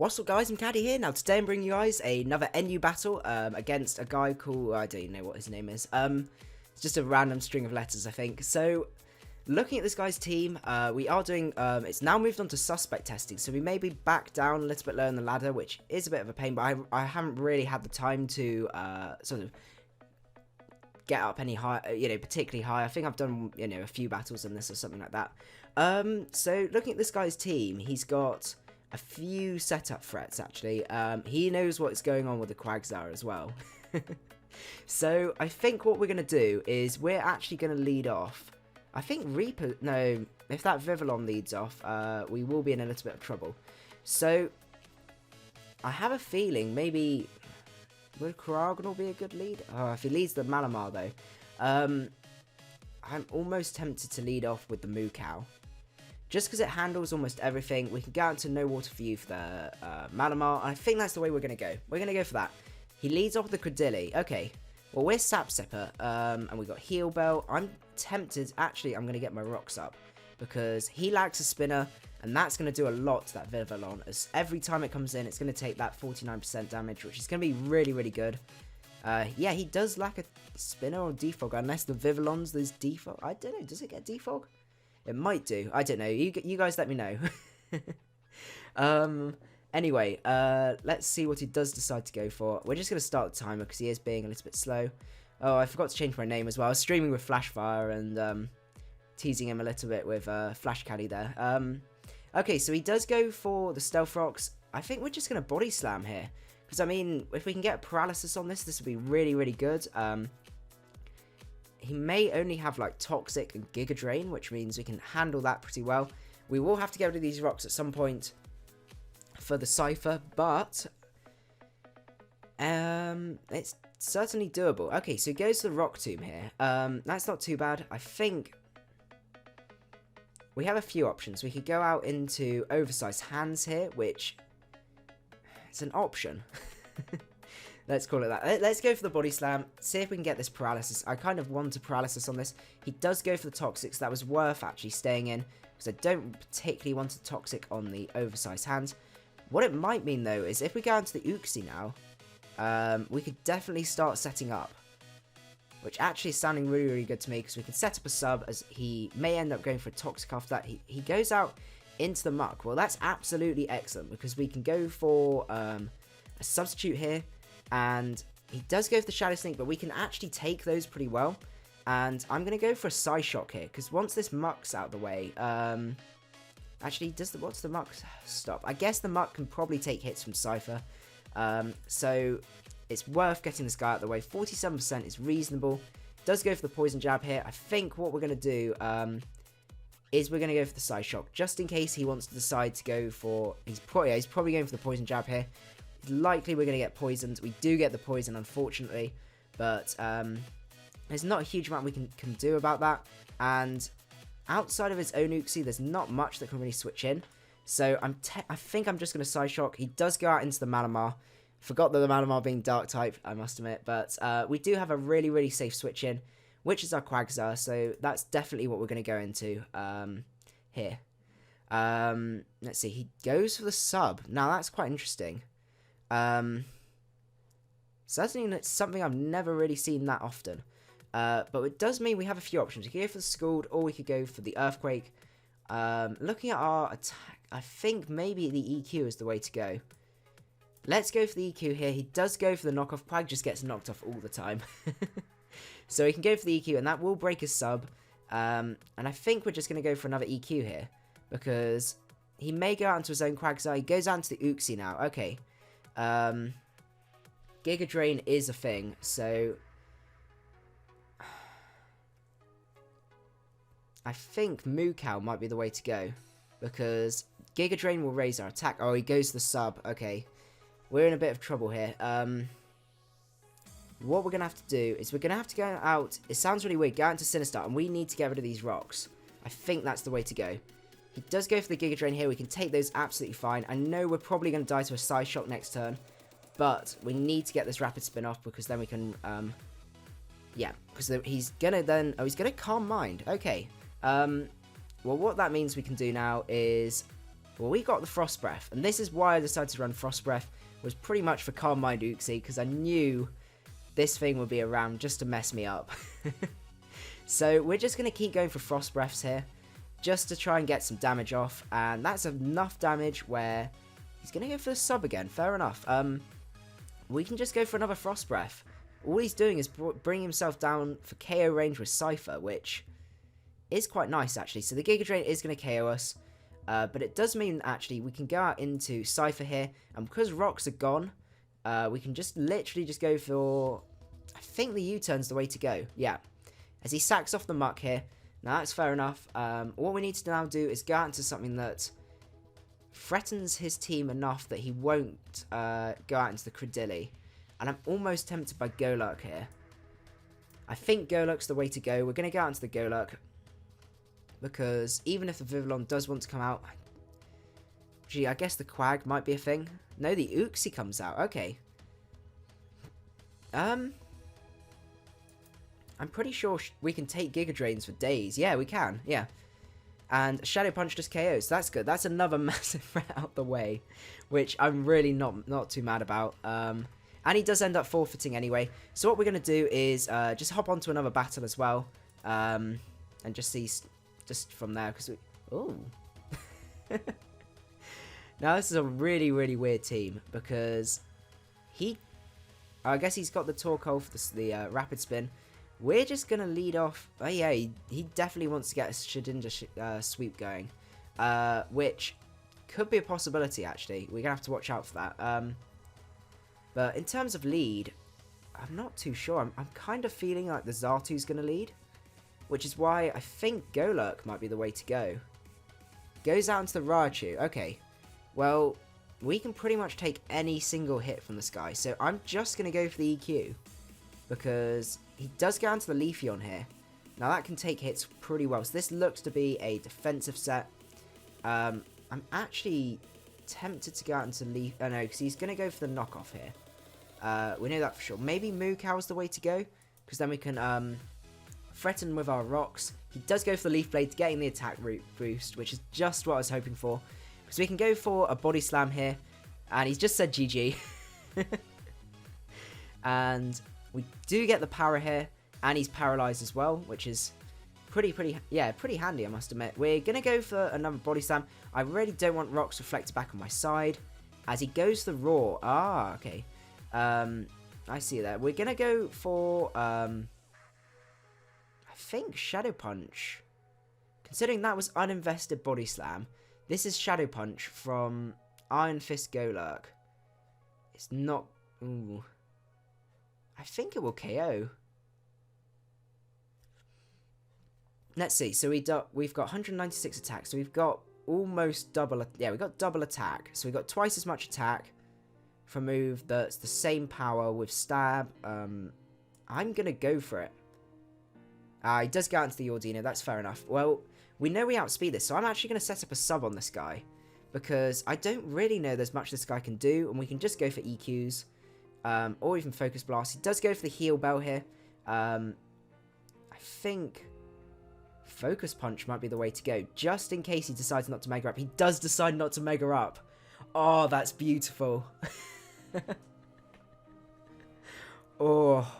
What's up guys, macadii here. Now today I'm bringing you guys another NU battle against a guy called, I don't even know what his name is. It's just a random string of letters I think. So looking at this guy's team, we are doing, it's now moved on to suspect testing. So we may be back down a little bit lower in the ladder, which is a bit of a pain, but I haven't really had the time to sort of get up any high, particularly high. I think I've done, a few battles in this or something like that. So looking at this guy's team, he's got a few setup threats actually. He knows what's going on with the Quagsire as well. So I think what we're going to do is we're actually going to lead off. I think Reaper, no, if that Vivillon leads off, we will be in a little bit of trouble. So I have a feeling maybe, would Karagonal be a good lead? Oh, if he leads the Malamar though. I'm almost tempted to lead off with the Moo Cow. Just because it handles almost everything. We can go out to No Water for You for the Malamar. And I think that's the way we're going to go. We're going to go for that. He leads off with the Cradilli. Okay. Well, we're Sap Sipper. And we got Heal Bell. I'm tempted. Actually, I'm going to get my rocks up. Because he lacks a spinner. And that's going to do a lot to that Vivillon. As every time it comes in, it's going to take that 49% damage. Which is going to be really, really good. Yeah, he does lack a spinner or defog. Unless the Vivillon's there's defog. I don't know. Does it get defog? It might do. I don't know. You guys let me know. Anyway, let's see what he does decide to go for. We're just going to start the timer because he is being a little bit slow. Oh, I forgot to change my name as well. I was streaming with Flashfire and teasing him a little bit with Flash Caddy there. Okay, so he does go for the Stealth Rocks. I think we're just going to Body Slam here. Because, I mean, if we can get Paralysis on this would be really, really good. He may only have like Toxic and Giga Drain, which means we can handle that pretty well. We will have to get rid of these rocks at some point for the Scyther, but it's certainly doable. Okay, so he goes to the Rock Tomb here. That's not too bad. I think we have a few options. We could go out into Oversized Hands here, which it's an option. Let's call it that. Let's go for the Body Slam. See if we can get this Paralysis. I kind of want a Paralysis on this. He does go for the Toxic, so that was worth actually staying in. Because I don't particularly want a Toxic on the Oversized Hands. What it might mean, though, is if we go into the Uxie now, we could definitely start setting up. Which actually is sounding really, really good to me. Because we can set up a sub, as he may end up going for a Toxic after that. He goes out into the Muck. Well, that's absolutely excellent. Because we can go for a Substitute here. And he does go for the Shadow Sneak, but we can actually take those pretty well. And I'm going to go for a Psyshock here, because once this Muck's out of the way, actually, what's the Muck stop? I guess the Muck can probably take hits from Scyther. So it's worth getting this guy out of the way. 47% is reasonable. Does go for the Poison Jab here. I think what we're going to do is we're going to go for the Psyshock, just in case he wants to decide to go for... He's probably going for the Poison Jab here. Likely we're going to get poisoned. We do get the poison, unfortunately, but there's not a huge amount we can do about that. And outside of his own Uxie, there's not much that can really switch in. So I think I'm just going to Psyshock. He does go out into the Malamar. Forgot that the Malamar being Dark type, I must admit, but we do have a really, really safe switch in, which is our Quagsire. So that's definitely what we're going to go into here. Let's see. He goes for the sub. Now that's quite interesting. Certainly it's something I've never really seen that often. But it does mean we have a few options. We could go for the Scald, or we could go for the Earthquake. Looking at our attack, I think maybe the EQ is the way to go. Let's go for the EQ here. He does go for the knockoff. Quag just gets knocked off all the time. So he can go for the EQ, and that will break his sub. And I think we're just going to go for another EQ here, because he may go out into his own Quagsire. He goes out into the Uxie now. Okay. Giga Drain is a thing, so I think Moo Cow might be the way to go, because Giga Drain will raise our attack. Oh, he goes to the sub. Okay, we're in a bit of trouble here. What we're gonna have to do is we're gonna have to go out. It sounds really weird. Go out into Sinistar, and we need to get rid of these rocks. I think that's the way to go. He does go for the Giga Drain here. We can take those absolutely fine. I know we're probably going to die to a Psyshock next turn, but we need to get this Rapid Spin off, because then we can, yeah, because he's going to then, he's going to Calm Mind. Okay, well, what that means we can do now is Well, we got the Frost Breath, and this is why I decided to run Frost Breath, was pretty much for Calm Mind Uxie, because I knew this thing would be around just to mess me up. So we're just going to keep going for Frost Breaths here, just to try and get some damage off, and that's enough damage where he's going to go for the sub again. Fair enough. We can just go for another Frost Breath. All he's doing is bringing himself down for KO range with Scyther, which is quite nice actually. So the Giga Drain is going to KO us, but it does mean actually we can go out into Scyther here, and because rocks are gone, we can just literally just go for, I think the U-turn's the way to go. Yeah, as he sacks off the muck here. Now that's fair enough. What we need to now do is go out into something that threatens his team enough that he won't go out into the Credilli. And I'm almost tempted by Golurk here. I think Golurk's the way to go. We're going to go out into the Golurk, because even if the Vivillon does want to come out, gee, I guess the Quag might be a thing. No, the Uxie comes out. Okay. I'm pretty sure we can take Giga Drains for days. Yeah, we can. Yeah. And Shadow Punch just KOs. That's good. That's another massive threat out the way, which I'm really not too mad about. And he does end up forfeiting anyway. So what we're going to do is just hop onto another battle as well. And just see just from there. Because we... Ooh. Now this is a really, really weird team. Because he... I guess he's got the Torkoal for the Rapid Spin. We're just going to lead off. Oh yeah, he definitely wants to get a Shedinja sweep going. Which could be a possibility, actually. We're going to have to watch out for that. But in terms of lead, I'm not too sure. I'm kind of feeling like the Xatu's going to lead. Which is why I think Golurk might be the way to go. Goes out into the Raichu. Okay. Well, we can pretty much take any single hit from this guy. So I'm just going to go for the EQ. Because he does go onto the Leafeon here. Now that can take hits pretty well. So this looks to be a defensive set. I'm actually tempted to go out into Leaf... Oh no, because he's going to go for the knockoff here. We know that for sure. Maybe Moo Cow is the way to go. Because then we can threaten with our rocks. He does go for the Leaf Blade, getting the attack route boost, which is just what I was hoping for. Because we can go for a Body Slam here. And he's just said GG. And... we do get the power here, and he's paralyzed as well, which is pretty handy, I must admit. We're going to go for another Body Slam. I really don't want rocks reflected back on my side, as he goes the Roar. Ah, okay. I see that. We're going to go for, I think Shadow Punch. Considering that was uninvested Body Slam, this is Shadow Punch from Iron Fist Golurk. It's not... Ooh... I think it will KO. Let's see. So we've got 196 attacks. So we've got almost double... Yeah, we've got double attack. So we've got twice as much attack for a move that's the same power with stab. I'm going to go for it. He does go out into the Ordino. That's fair enough. Well, we know we outspeed this. So I'm actually going to set up a sub on this guy. Because I don't really know there's much this guy can do. And we can just go for EQs. Or even Focus Blast. He does go for the Heal Bell here. I think Focus Punch might be the way to go, just in case he decides not to Mega Up. He does decide not to Mega Up. Oh, that's beautiful. Oh,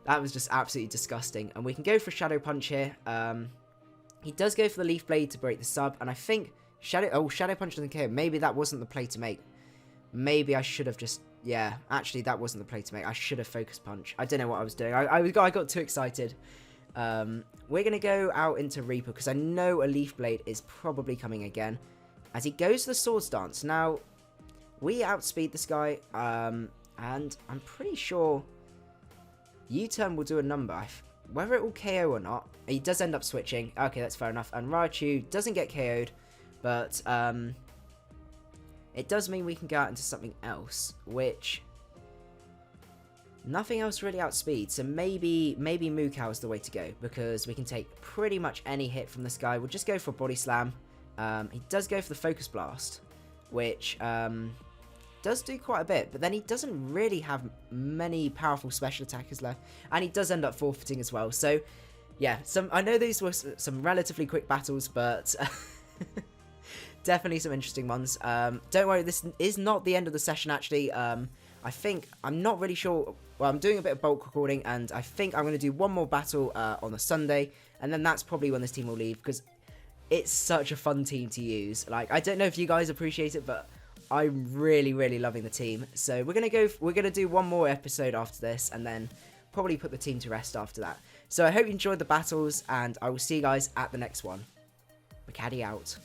that was just absolutely disgusting. And we can go for Shadow Punch here. He does go for the Leaf Blade to break the sub, and I think Shadow Punch doesn't KO. Maybe that wasn't the play to make. Maybe I should have just... Yeah, actually, that wasn't the play to make. I should have Focus Punch. I don't know what I was doing. I got too excited. We're going to go out into Reaper, because I know a Leaf Blade is probably coming again. As he goes to the Swords Dance. Now, we outspeed this guy, and I'm pretty sure U-turn will do a number. Whether it will KO or not, he does end up switching. Okay, that's fair enough. And Raichu doesn't get KO'd, but... it does mean we can go out into something else, which... nothing else really outspeeds, so maybe Moo Cow is the way to go, because we can take pretty much any hit from this guy. We'll just go for a Body Slam. He does go for the Focus Blast, which does do quite a bit, but then he doesn't really have many powerful special attackers left, and he does end up forfeiting as well. So, yeah, I know these were some relatively quick battles, but... definitely some interesting ones. Don't worry, this is not the end of the session, actually. I think, I'm not really sure, well, I'm doing a bit of bulk recording, and I think I'm going to do one more battle on a Sunday, and then that's probably when this team will leave, because it's such a fun team to use. Like, I don't know if you guys appreciate it, but I'm really, really loving the team. So we're gonna do one more episode after this, and then probably put the team to rest after that. So I hope you enjoyed the battles, and I will see you guys at the next one. Macadii out.